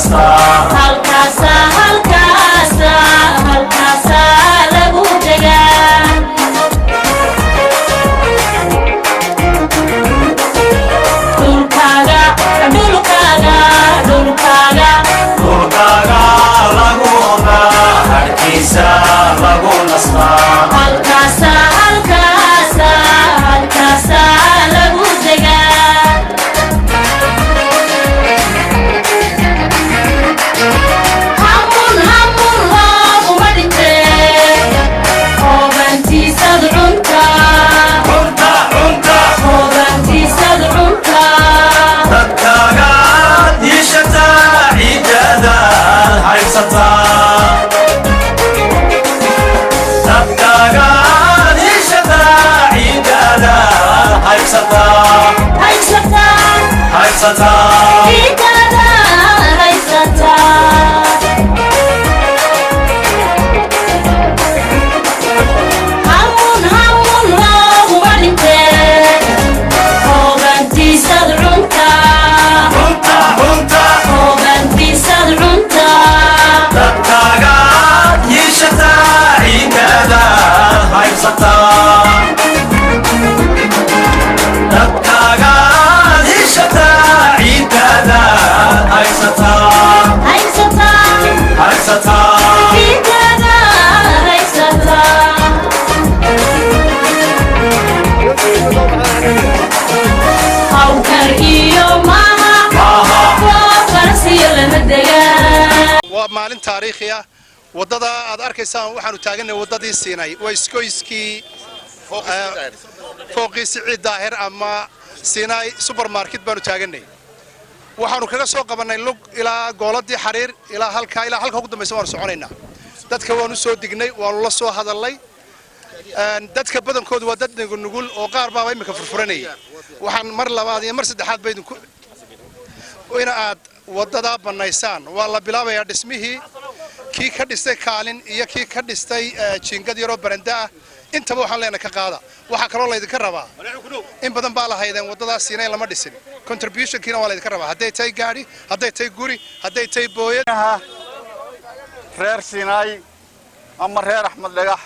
nasta halkaasa halkaasa halkaasa lagu degaa dhulkaaga dhulkaaga dhulkaaga dhulkaaga lagu ogaa harkiisa lagu nasta halkaasa halkaasa halkaasa lagu degaa hamun hamun looguma dhintee hoobantiisad cunta cunta cunta hoobantiisad cunta dadkaaga diishata ciidada haysata dadkaaga diishata ciidada haysata haysata haysata ciidada haysata hamun hamun looguma dhintee hoobantiisad cunta cunta cunta hoobantiisad cunta dadkaaga diishata ciidada haysata dadkaaga diishata ciidada haysata haysata haysata ciidada haysata hawkar iyo maaha waa farsiyo lama degaa waa maalin taariikhi ah wadada aad arkaysaan waxaanu taaganay wadadii siinay waa iskoyskii fooqii Siciid Daahir ama Siinay supermarket baanu taaganay waxaanu kaga soo qabanay lug ilaa gooladii xariir ilaa halka ugu dambeysay waanu soconaynaa dadka waanu soo dignay waanu la soo hadalay dadka badankoodu waa dad nugul oo qaar baa imika furfuranay waxaan mar labaad iyo mar saddexaad baydin ku ina aad wadada banaysaan waa la bilaabayaa dhismihii kii ka dhistay kaalin iyo kii ka dhistay jiingad yaro baranda ah intaba waxaan leenahay ka qaada waxa kale oo la idinka rabaa in badan baa la haydeen wadadaas Siinay lama dhisin contribution-kiina waa la idinka rabaa hadday tahay gaari hadday tahay guri hadday tahay booyadaha reer Siinay ama reer Axmed Dhagax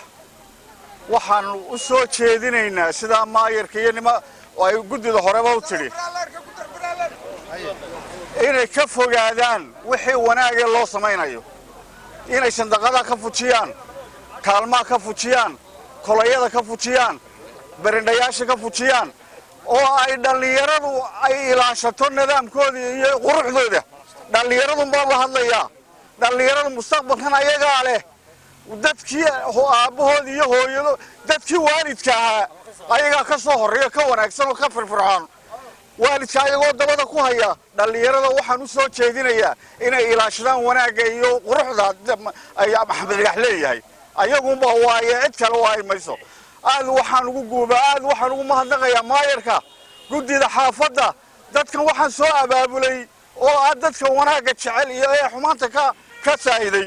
waxaan u soo jeedinaynaa sida maayirka iyo nima ay gudida horeba u tiri inay ka fogaadaan wixii wanaag ee loo samaynayo inay sandaqada ka fujiyaan kaalmaha ka fujiyaan kolayada ka fujiyaan barindhayaasha ka fujiyaan oo ay dhalinyaradu ay ilaashato nidaamkooda iyo quruxdooda dhalinyaradu baa la hadlayaa dhalinyaradu mustaqbalkan ayagaa leh dadkii aabahood iyo hooyado dadkii waalidka ahaa ayagaa ka soo horeeya ka wanaagsan oo ka firfircoon waalidka ayagoo dabada ku haya dhalinyarada waxaan u soo jeedinayaa inay ilaashadaan wanaagga iyo quruxda ay Axmed Dhagax leeyahay ayagunba waaye cid kale waay mayso aad waxaan ugu guubaa aad waxaan ugu mahadnaqayaa maayirka gudida xaafadda dadkan waxaan soo abaabulay oo aad dadka wanaagga jecel iyo ee xumaanta ka saayiday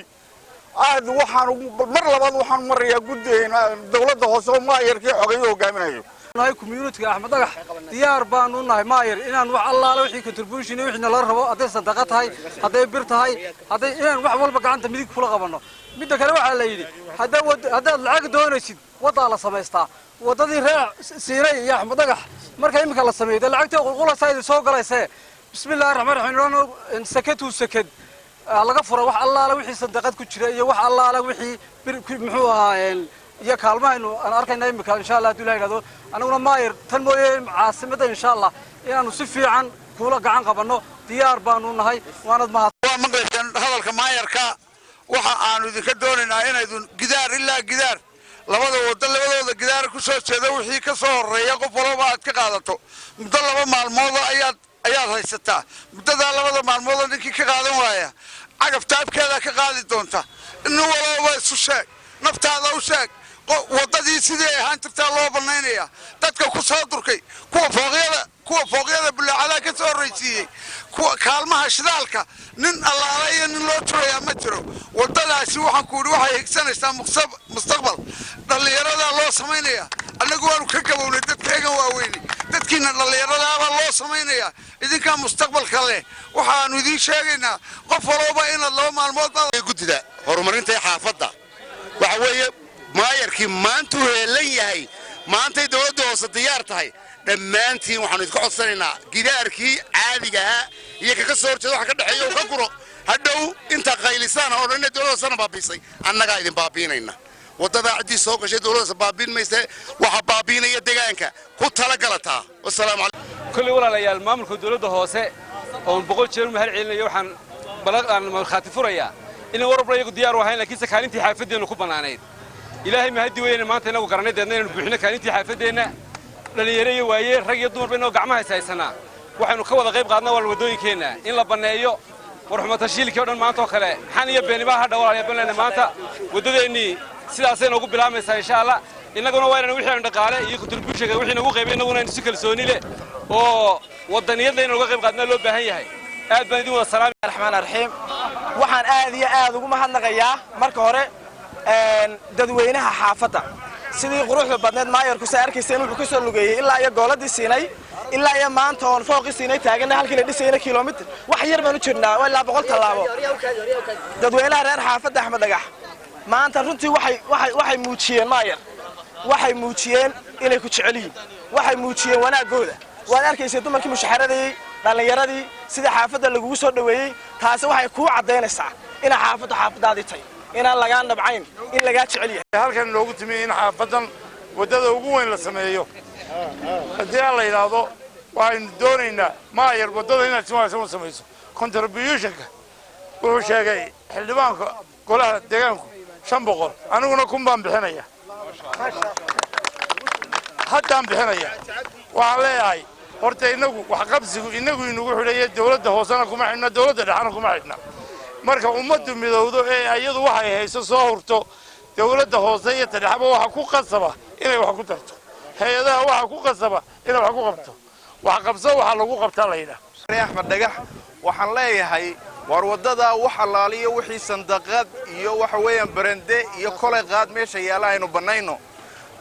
aad waxaan mar labaad waxaan marayaa guddeena dawladda hoose oo maayirkii xogeeyo hogaaminayo nahay community Axmed Dhagax diyaar baan u nahay maayir inaan wax allaale wixii contribution iyo wixii la rabo haday sadaqa tahay haday bir tahay haday inaan wax walba gacanta midig kula qabano midda kale waxa la yiri hadaad lacag doonaysid wada la sameystaa wadadii reer Siinay iyo Axmed Dhagax marka imika la sameeyay lacagta qulqulaysay soo galaysay bismillaahir rahmaanir rahiim sakatu sakad laga furo wax allaale wixii sadaqad ku jira iyo wax allaale wixii muxuu ahaa iyo kaalmaaynu aan arkayna imika insha Allah hadii la yiraahdo anaguna maayir tan mooyee caasimada insha Allah inaanu si fiican kula gacan qabano diyaar baan u nahay waanad mahad waa maqlaysaan hadalka maayirka waxa aanu idinka doonaynaa inaydun gidaar ilaa gidaar labadooda gidaar ku soo jeedo wixii ka soo horeeya qof walba aad ka qaadato muddo 2 maalmood ayaad haysataa muddada 2 maalmood ninkii ka qaadan waaya cagaf taabkeeda ka qaadi doonta inuu walba isu sheeg naftaada u sheeg wadadii sidii ahaan jirtaa loo banaynaya dadka ku soo durkay kuwa fooqyada bulaacada ka soo horeysiiyay kuwa kaalmaha shidaalka nin allaale iyo nin loo turayaa ma jiro wadadaasi waxaan ku yiri waxay higsanaysaa mustaqbal dhalinyarada loo sameynaya annagu waanu ka gabownay dadkeegan waaweyn dadkiina dhallinyaradaaba loo samaynaya idinkaa mustaqbalka leh waxaanu idiin sheegaynaa qof walba inaad 2 maalmood guddida horumarinta xaafadda waxa weeye maayarkii maanta uu heelan yahay maanta dawladda hoose diyaar tahay dhammaantiin waxaanu idinku codsanaynaa gidaarkii caadiga ah iyo ka soo horjeeda waxa ka dhaxeeyo ka guro hadhow inta qaylisaan oo dhan dawladda sana baabisay annaga idin baabiinayna wadada cidii soo gashay dawladda baabiin mayste waxa baabiinaya deegaanka ku tala galataa wassalaamu alaykum kulli walaalayaal maamulka dawladda hoose oo 100 jeer mahad celinayo waxaan balaqan marxaati furaya in warba iyagu diyaar u ahayn laakiin sakaalintii xaafadeena ku banaaneed ilaahay mahadi weeyna maanta inagu garanay deedna inaan buuxino kaalintii xaafadeena dhalinyaro waaye rag iyo dumar bayna gacmaha haysanaa waxaanu ka wada qayb qaadnaa wal wadooyinkeena in la baneeyo warxumada shilkii oo dhan maanta oo kale xan iyo beeniba ha dhawaalaya banana maanta wadadeeni sidaas ay nagu bilaamaysaa insha Allah inaguna waa inaan wixii aan dhaqaale iyo contribution-ka wixii nagu qaybay inaguna in si kalsooni leh oo wadaniyada in uga qayb qaadnaa loo baahan yahay aad baan idin wada salaamay raxmaan raxiim waxaan aad iyo aad ugu mahadnaqayaa marka hore dadweynaha xaafadda sidii quruxda badneed maayarku sa arkayseen wuxuu ka soo lugeeyay ilaa iyo gooladii siinay ilaa iyo maanta oon fooqii siinay taagana halkii la dhisayna kiiloomitir wax yar baan u jirnaa waa ilaa 100 tallaabo dadweynaha reer xaafadda Axmed Dhagax maanta runtii waxay muujiyeen maayar waxay muujiyeen inay ku jecel yihiin waxay muujiyeen wanaagooda waad arkaysay dumarkii mushaxaradii dhalinyaradii sida xaafadda lagu soo dhaweeyay taasi waxay ku cadeynaysaa in xaafadaadii tahay inaan laga nabcayn in laga jecel yahay halkan loogu timi in xaafadan wadada ugu weyn la sameeyo hadii la yiraahdo waxaan doonaynaa maayar wadada inaad si wanaagsan u sameeyso contribution-ka wuxuu sheegay xildhibaanka golaha deegaanku 500 aniguna kun baan bixinaya haddaan bixinaya waxaan leeyahay horta inagu wax qabsigu inagu inugu xidhay dawladda hoosana kuma xidhna dawladda dhaxana kuma xidhna marka ummaddu midowdo ee ayadu waxay hayso soo hurto dawladda hoose iyo tadhaxba waxa ku qasaba inay wax ku tarto hay'adaha waxa ku qasaba inay wax ku qabto wax qabso waxa lagu qabtaa layda Axmed Dhagax waxaan leeyahay war wadada wax alaaliyo wixii sandaqad iyo waxa weeyaan barande iyo kolay qaad meesha yaala aynu banayno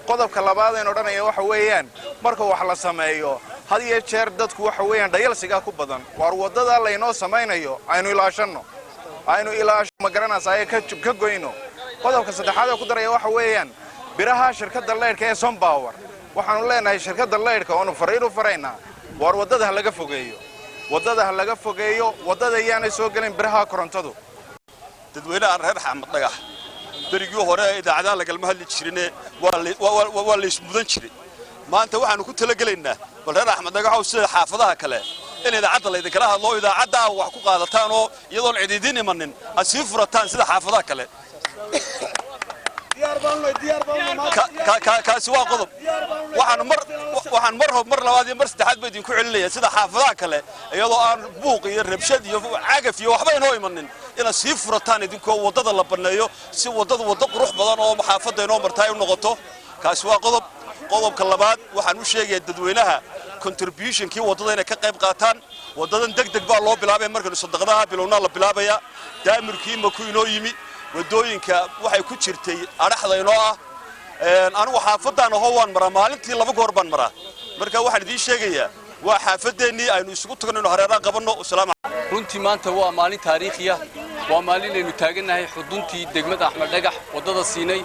qodobka labaad ee odhanaya waxa weeyaan marka wax la sameeyo had iyo jeer dadku waxa weeyaan dhayalsiga ku badan war wadada la inoo sameeyo aynu ilaashano ma garanaysaa ka goyno qodobka saddexaad ee ku daraya waxa weeyaan biraha shirkadda leydhka ee Sunpower waxaanu leenahay shirkadda leydhka oo fariido farayna war wadada laga fogeeyo wadada yaanay soo galin biraha korontadu dadweynaha reer Axmed Dhagax berigii hore idaacadaha laga hadli jirnay waa la ismudan jiray maanta waxaanu ku tala galeynaa bal reer Axmed Dhagax oo sida xaafadaha kale in idaacada la idin kala hadlo idaacada wax ku qaadataan oo iyadoo ciidiin imanin asii furataan sida xaafadaha kale kaasi waa qodob waxaan mar labaad iyo mar saddexaad bay idinku celinaya sida xaafadaha kale iyadoo aan buuq iyo rabshad iyo cagaf iyo waxba inoo imanin ina sii furataan idinkoo wadada la baneeyo si wadada qurux badan oo xaafadda inoo martay u noqoto kaasi waa qodobka labaad waxaan u sheegayaa dadweynaha contribution-kii wadada inay ka qayb qaataan wadadan degdeg baa loo bilaabay markii sadaqadaha bilowna la bilaabaya daamirkii ma ku inoo yimi wadooyinka waxay ku jirtay araxda inoo ah anigu xaafadan oo waan maraa maalintii 2 goor baan maraa marka waxaan idin sheegayaa waa xaafadeennii aynu isugu tagnayno hareeraha qabanno salaam runtii maanta waa maalin taariikhi ah waa maalin aynu taaganahay xuduntii degmada Axmed Dhagax wadada siinay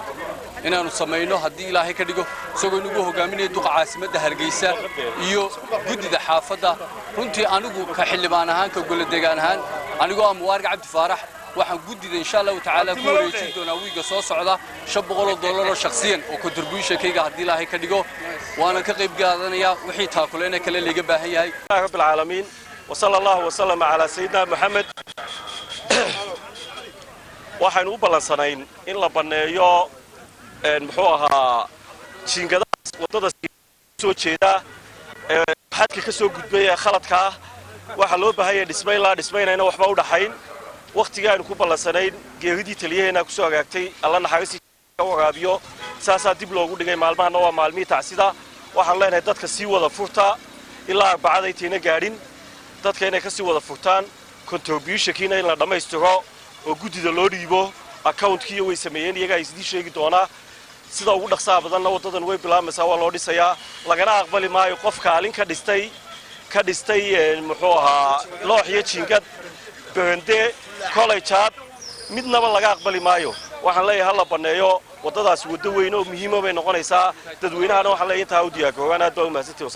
inaanu sameeyno haddii ilaahay ka dhigo isagoo nagu hogaaminay duqa caasimadda Hargeysa iyo guddida xaafadda runtii anigu ka xildhibaan ahaan ka gole deegaan ahaan anigoo Muwaarga Cabdi Faarax waxaan guddida insha Allah taala ku wareejin doonaa wiiga soo socda $500 shakhsiyan oo contribution-kayga haddii ilaahay ka dhigo waana ka qayb qaadanayaa wixii taakuleena kale laga baahan yahay rabbil caalamiin وصلى الله وسلم على سيدنا محمد waxaan u balansanayn in la baneeyo muxuu ahaa jiingadaas wadada soo jeeda xadka ka soo gudbay khaladka waxa loo baahan yahay dhismaynayna waxba u dhaxayn waqtiga aynu ku balansanayn geeridii taliyaheena ku soo hagaagtay alla naxariisi ka waraabiyo saasaa dib loogu dhigay maalmahana waa maalmihii tacsida waxaan leenahay dadka sii wada furta ilaa arbacada intayna gaadhin dadka inay ka sii wada furtaan contribution-kiina in la dhammaystiro oo guddida loo dhiibo account-kiiyo way sameeyeen iyagaa isdii sheegi doonaa sida ugu dhaqsaha badanna wadadan way bilaamaysaa waa loo dhisayaa lagana aqbali maayo qof kaalin ka dhistay muxuu ahaa loox iyo jiingad beende collegead midnaba laga aqbali maayo waxaan leeyahay hala baneeyo wadadaas wado weyn oo muhiim ah bay noqonaysaa dadweynahana waxaan leeyahay intaa u diyaar garoobaan aad baa u mahadsantahay